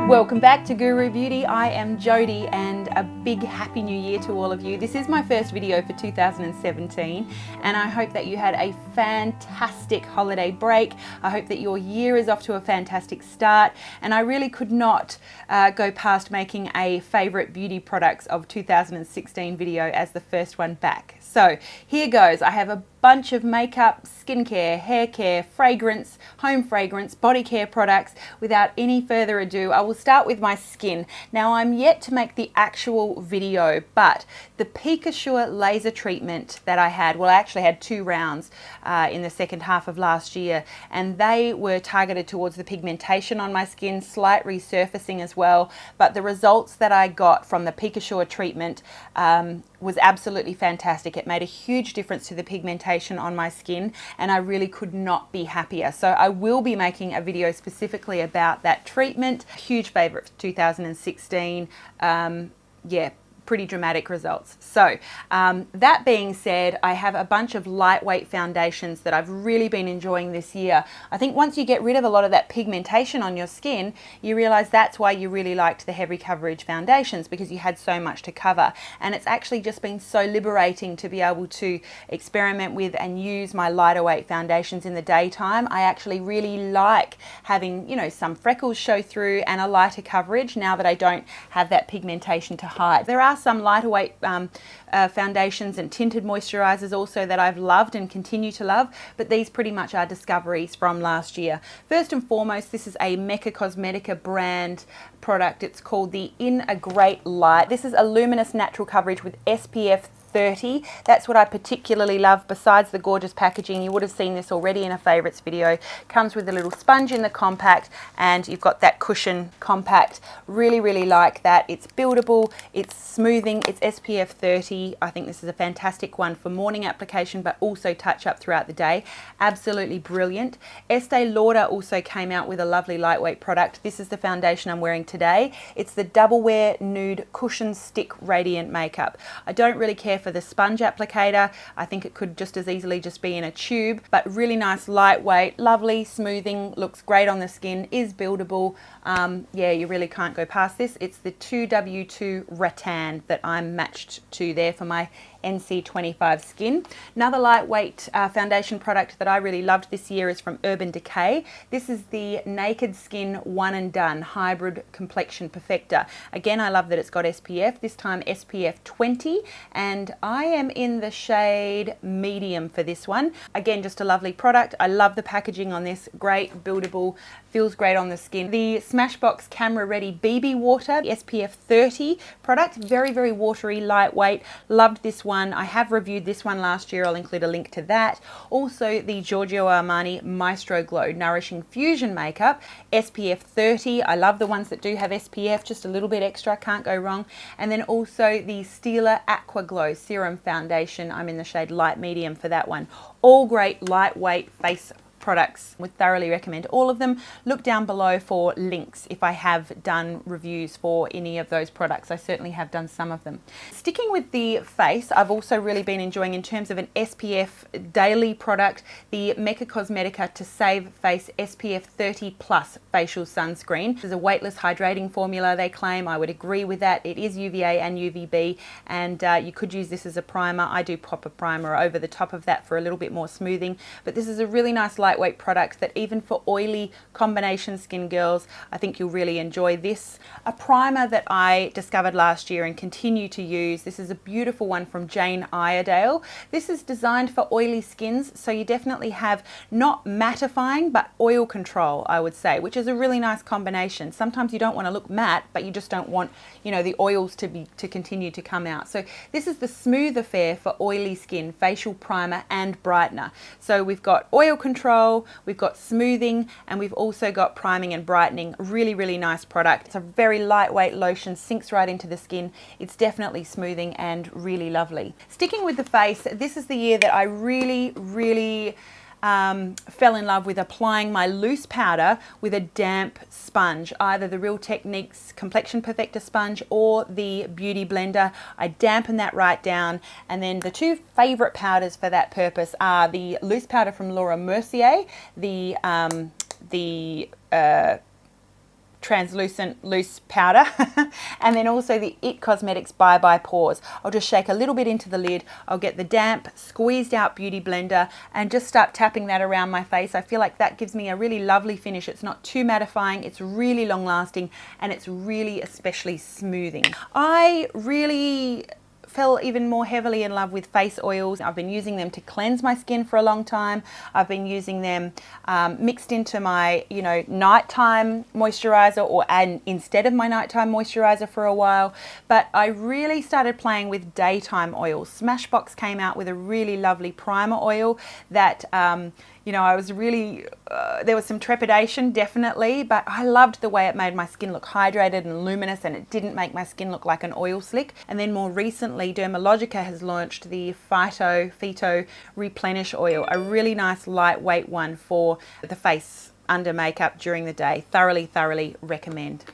Welcome back to Guru Beauty. I am Jody and a big happy new year to all of you. This is my first video for 2017 and I hope that you had a fantastic holiday break. I hope that your year is off to a fantastic start, and I really could not go past making a favourite beauty products of 2016 video as the first one back. So here goes. I have a bunch of makeup, skincare, hair care, fragrance, home fragrance, body care products. Without any further ado, I will start with my skin. Now, I'm yet to make the actual video, but the Picosure laser treatment that I had, well, I actually had 2 rounds in the second half of last year, and they were targeted towards the pigmentation on my skin, slight resurfacing as well, but the results that I got from the Picosure treatment was absolutely fantastic. It made a huge difference to the pigmentation on my skin, and I really could not be happier. So I will be making a video specifically about that treatment. Huge favorite for 2016. Yeah, pretty dramatic results. So that being said, I have a bunch of lightweight foundations that I've really been enjoying this year. I think once you get rid of a lot of that pigmentation on your skin, you realize that's why you really liked the heavy coverage foundations, because you had so much to cover. And it's actually just been so liberating to be able to experiment with and use my lighter weight foundations in the daytime. I actually really like having, you know, some freckles show through and a lighter coverage now that I don't have that pigmentation to hide. There are some lighter weight foundations and tinted moisturizers also that I've loved and continue to love, but these pretty much are discoveries from last year. First and foremost, this is a Mecca Cosmetica brand product. It's called the In a Great Light. This is a luminous natural coverage with SPF 30. That's what I particularly love. Besides the gorgeous packaging, you would have seen this already in a favorites video. Comes with a little sponge in the compact, and you've got that cushion compact. Really like that. It's buildable, it's smoothing, it's SPF 30. I think this is a fantastic one for morning application, but also touch up throughout the day. Absolutely brilliant. Estee Lauder also came out with a lovely lightweight product. This is the foundation I'm wearing today. It's the Double Wear Nude Cushion Stick Radiant Makeup. I don't really care for the sponge applicator. I think it could just as easily just be in a tube, but really nice, lightweight, lovely smoothing, looks great on the skin, is buildable. Yeah, you really can't go past this. It's the 2W2 Rattan that I'm matched to there for my NC25 skin. Another lightweight foundation product that I really loved this year is from Decay. This is the Naked Skin One and Done Hybrid Complexion Perfector. Again, I love that it's got SPF, this time SPF 20, and I am in the shade medium for this one. Again, just a lovely product. I love the packaging on this. Great, buildable, feels great on the skin. The Smashbox Camera Ready BB Water, the SPF 30 product. Very watery, lightweight. Loved this one. I have reviewed this one last year. I'll include a link to that. Also, the Giorgio Armani Maestro Glow Nourishing Fusion Makeup, SPF 30. I love the ones that do have SPF, just a little bit extra, can't go wrong. And then also the Stila AQUA Glow Serum Foundation. I'm in the shade light medium for that one. All great lightweight face products. Would thoroughly recommend all of them. Look down below for links if I have done reviews for any of those products. I certainly have done some of them. Sticking with the face, I've also really been enjoying, in terms of an SPF daily product, the Mecca Cosmetica To Save Face SPF 30 Plus Facial Sunscreen. This is a weightless hydrating formula, they claim. I would agree with that. It is UVA and UVB, and you could use this as a primer. I do pop a primer over the top of that for a little bit more smoothing, but this is a really nice lightweight product that even for oily combination skin girls, I think you'll really enjoy this. A primer that I discovered last year and continue to use. This is a beautiful one from Jane Iredale. This is designed for oily skins, so you definitely have not mattifying but oil control, I would say, which is a really nice combination. Sometimes you don't want to look matte, but you just don't want, you know, the oils to continue to come out. So this is the Smooth Affair for oily skin facial primer and brightener. So we've got oil control, we've got smoothing, and we've also got priming and brightening. Really nice product. It's a very lightweight lotion, sinks right into the skin. It's definitely smoothing and really lovely. Sticking with the face, this is the year that I really fell in love with applying my loose powder with a damp sponge, either the Real Techniques Complexion Perfector sponge or the Beauty Blender. I dampen that right down, and then the 2 favorite powders for that purpose are the loose powder from Laura Mercier, the translucent loose powder. And then also the IT Cosmetics Bye Bye Pores. I'll just shake a little bit into the lid. I'll get the damp squeezed out beauty blender and just start tapping that around my face. I feel like that gives me a really lovely finish. It's not too mattifying, it's really long lasting, and it's really especially smoothing. I really fell even more heavily in love with face oils. I've been using them to cleanse my skin for a long time. I've been using them mixed into my, nighttime moisturizer or instead of my nighttime moisturizer for a while. But I really started playing with daytime oils. Smashbox came out with a really lovely primer oil that I was really, there was some trepidation definitely, but I loved the way it made my skin look hydrated and luminous, and it didn't make my skin look like an oil slick. And then more recently, Dermalogica has launched the Phyto Replenish Oil, a really nice lightweight one for the face under makeup during the day. Thoroughly recommend.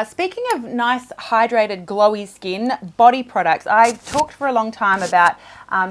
Speaking of nice hydrated glowy skin, body products. I talked for a long time about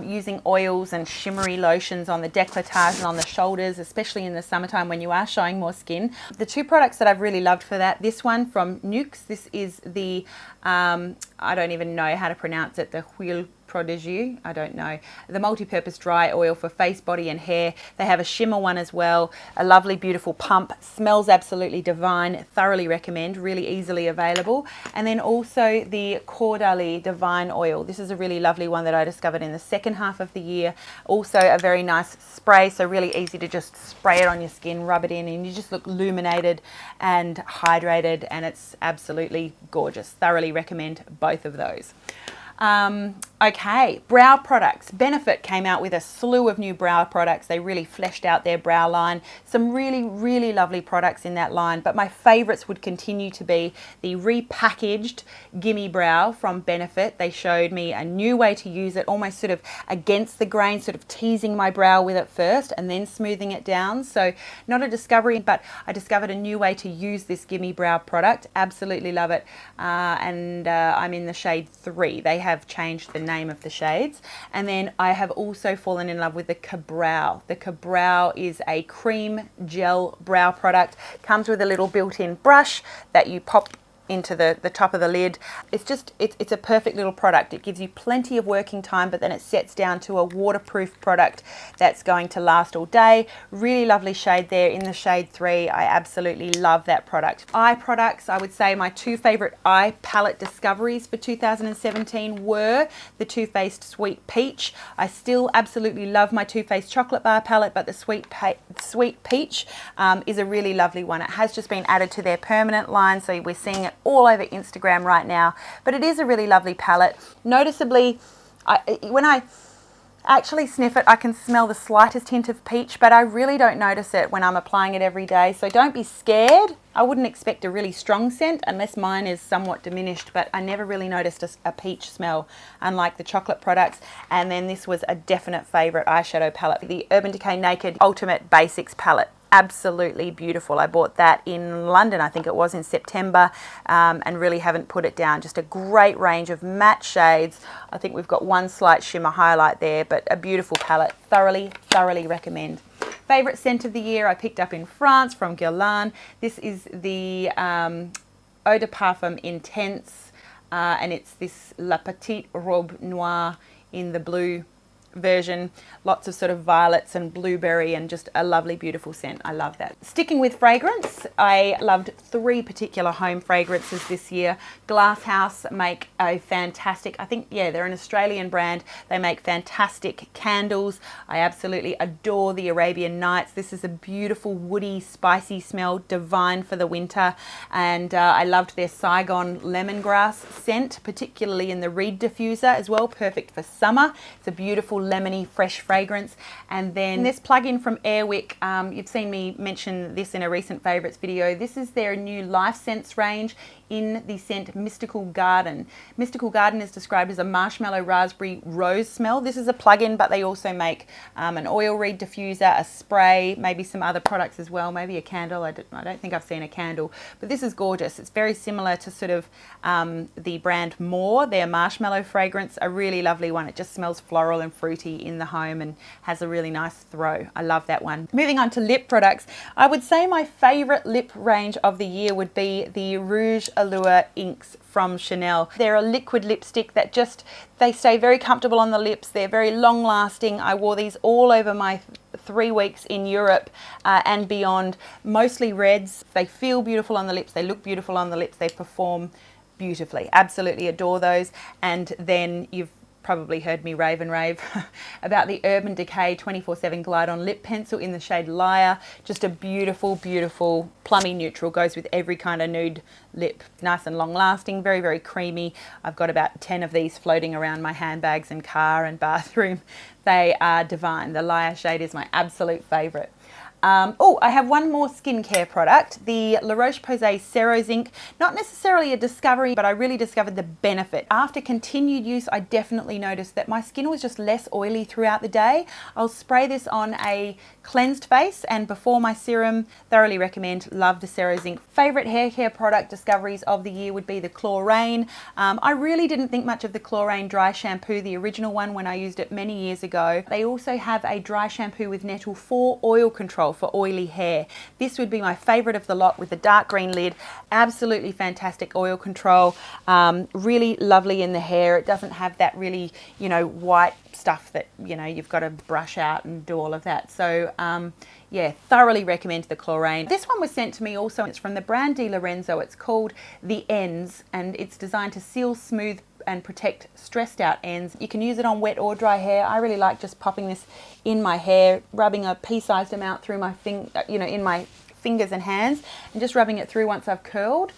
using oils and shimmery lotions on the décolletage and on the shoulders, especially in the summertime when you are showing more skin. The two products that I've really loved for that, this one from Nude, this is the, I don't even know how to pronounce it, the Huile Prodigy, I don't know, the multi-purpose dry oil for face, body and hair. They have a shimmer one as well, a lovely beautiful pump, smells absolutely divine, thoroughly recommend, really easily available. And then also the Caudalie Divine Oil. This is a really lovely one that I discovered in the second half of the year. Also a very nice spray, so really easy to just spray it on your skin, rub it in, and you just look illuminated and hydrated, and it's absolutely gorgeous. Thoroughly recommend both of those. Okay, brow products. Benefit came out with a slew of new brow products. They really fleshed out their brow line. Some really lovely products in that line, but my favorites would continue to be the repackaged Gimme Brow from Benefit. They showed me a new way to use it, almost sort of against the grain, sort of teasing my brow with it first and then smoothing it down. So not a discovery, but I discovered a new way to use this Gimme Brow product. Absolutely love it. I'm in the shade 3. They have changed the name of the shades. And then I have also fallen in love with the Ka-Brow. The Ka-Brow is a cream gel brow product. Comes with a little built-in brush that you pop into the top of the lid. It's a perfect little product. It gives you plenty of working time, but then it sets down to a waterproof product that's going to last all day. Really lovely shade there in the shade 3. I absolutely love that product. Eye products, I would say my two favorite eye palette discoveries for 2017 were the Too Faced Sweet Peach. I still absolutely love my Too Faced Chocolate Bar palette, but the Sweet Peach is a really lovely one. It has just been added to their permanent line, so we're seeing it all over Instagram right now, but it is a really lovely palette. Noticeably, when I actually sniff it, I can smell the slightest hint of peach, but I really don't notice it when I'm applying it every day, so don't be scared. I wouldn't expect a really strong scent unless mine is somewhat diminished, but I never really noticed a peach smell, unlike the chocolate products. And then this was a definite favorite eyeshadow palette, the Urban Decay Naked Ultimate Basics palette. Absolutely beautiful. I bought that in London, I think it was in September, and really haven't put it down. Just a great range of matte shades. I think we've got one slight shimmer highlight there, but a beautiful palette. Thoroughly recommend. Favorite scent of the year I picked up in France from Guerlain. This is the Eau de Parfum Intense, and it's this La Petite Robe Noire in the blue version. Lots of sort of violets and blueberry, and just a lovely beautiful scent. I love that. Sticking with fragrance, I loved 3 particular home fragrances this year. Glass House make a fantastic, I think, yeah, they're an Australian brand. They make fantastic candles. I absolutely adore the Arabian Nights. This is a beautiful woody spicy smell, divine for the winter. And I loved their Saigon lemongrass scent, particularly in the reed diffuser as well, perfect for summer. It's a beautiful lemony fresh fragrance. And then this plug-in from Airwick, you've seen me mention this in a recent favorites video. This is their new Life Scents range in the scent Mystical Garden. Mystical Garden is described as a marshmallow raspberry rose smell. This is a plug-in, but they also make an oil reed diffuser, a spray, maybe some other products as well, maybe a candle. I don't think I've seen a candle, but this is gorgeous. It's very similar to sort of the brand More, their marshmallow fragrance, a really lovely one. It just smells floral and fruity. fruity in the home and has a really nice throw. I love that one. Moving on to lip products, I would say my favorite lip range of the year would be the Rouge Allure inks from Chanel. They're a liquid lipstick that they stay very comfortable on the lips. They're very long lasting. I wore these all over my 3 weeks in Europe and beyond, mostly reds. They feel beautiful on the lips, they look beautiful on the lips, they perform beautifully. Absolutely adore those. And then you've probably heard me rave and rave about the Urban Decay 24/7 Glide On Lip Pencil in the shade Liar. Just a beautiful, beautiful plummy neutral, goes with every kind of nude lip. Nice and long lasting, very, very creamy. I've got about 10 of these floating around my handbags and car and bathroom. They are divine. The Liar shade is my absolute favorite. Oh, I have one more skincare product, the La Roche-Posay Cero Zinc. Not necessarily a discovery, but I really discovered the benefit. After continued use, I definitely noticed that my skin was just less oily throughout the day. I'll spray this on a cleansed face and before my serum. Thoroughly recommend, love the Cero Zinc. Favorite hair care product discoveries of the year would be the Clarins. I really didn't think much of the Clarins dry shampoo, the original one, when I used it many years ago. They also have a dry shampoo with nettle for oil control for oily hair. This would be my favorite of the lot with the dark green lid. Absolutely fantastic oil control. Really lovely in the hair. It doesn't have that really, you know, white stuff that, you know, you've got to brush out and do all of that. So yeah, thoroughly recommend the Clarins. This one was sent to me also. It's from the brand Di Lorenzo. It's called The Ends and it's designed to seal, smooth and protect stressed out ends. You can use it on wet or dry hair. I really like just popping this in my hair, rubbing a pea-sized amount through my in my fingers and hands, and just rubbing it through once I've curled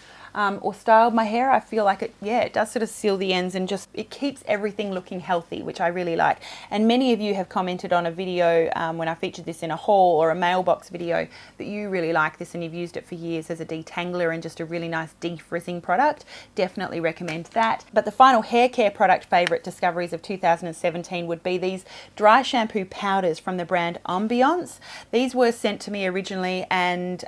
or styled my hair. I feel like it does sort of seal the ends and just, it keeps everything looking healthy, which I really like. And many of you have commented on a video when I featured this in a haul or a mailbox video that you really like this and you've used it for years as a detangler and just a really nice defrizzing product. Definitely recommend that. But the final hair care product favorite discoveries of 2017 would be these dry shampoo powders from the brand Ambiance. These were sent to me originally and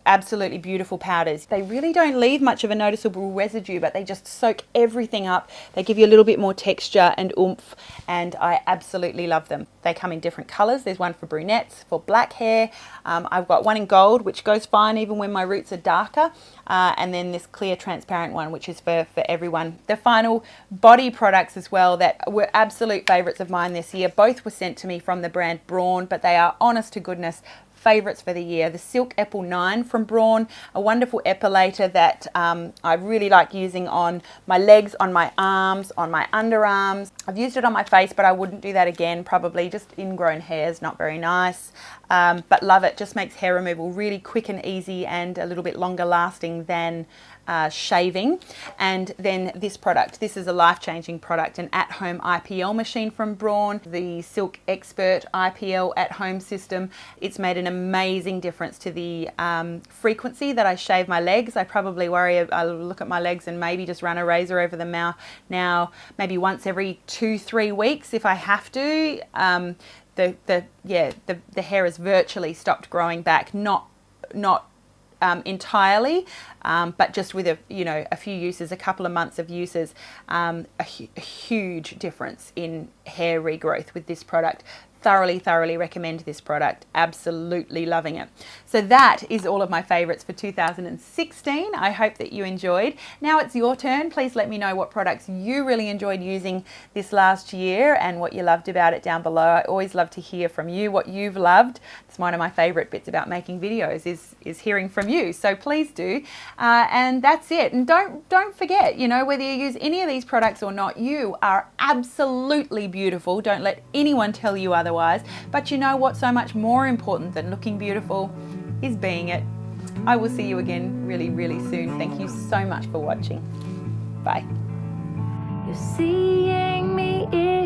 absolutely beautiful powders. They really don't leave much of a noticeable residue, but they just soak everything up. They give you a little bit more texture and oomph, and I absolutely love them. They come in different colors. There's one for brunettes, for black hair. I've got one in gold, which goes fine even when my roots are darker. And then this clear transparent one, which is for everyone. The final body products as well that were absolute favorites of mine this year. Both were sent to me from the brand Braun, but they are honest to goodness favorites for the year. The Silk Apple 9 from Braun, a wonderful epilator that I really like using on my legs, on my arms, on my underarms. I've used it on my face, but I wouldn't do that again. Probably just ingrown hairs, not very nice. But love it. Just makes hair removal really quick and easy and a little bit longer lasting than shaving. And then this product, this is a life-changing product, an at-home IPL machine from Braun, the Silk Expert IPL at-home system. It's made an amazing difference to the frequency that I shave my legs. I probably worry, I look at my legs and maybe just run a razor over them now maybe once every 2-3 weeks if I have to. The hair has virtually stopped growing back, not entirely, but just with a few uses, a couple of months of uses, a huge difference in hair regrowth with this product. Thoroughly recommend this product. Absolutely loving it. So that is all of my favorites for 2016. I hope that you enjoyed. Now it's your turn. Please let me know what products you really enjoyed using this last year and what you loved about it down below. I always love to hear from you what you've loved. It's one of my favorite bits about making videos is hearing from you. So please do. And that's it. And don't forget, whether you use any of these products or not, you are absolutely beautiful. Don't let anyone tell you otherwise. But you know what's so much more important than looking beautiful is being it. I will see you again really soon. Thank you so much for watching. Bye. You're seeing me in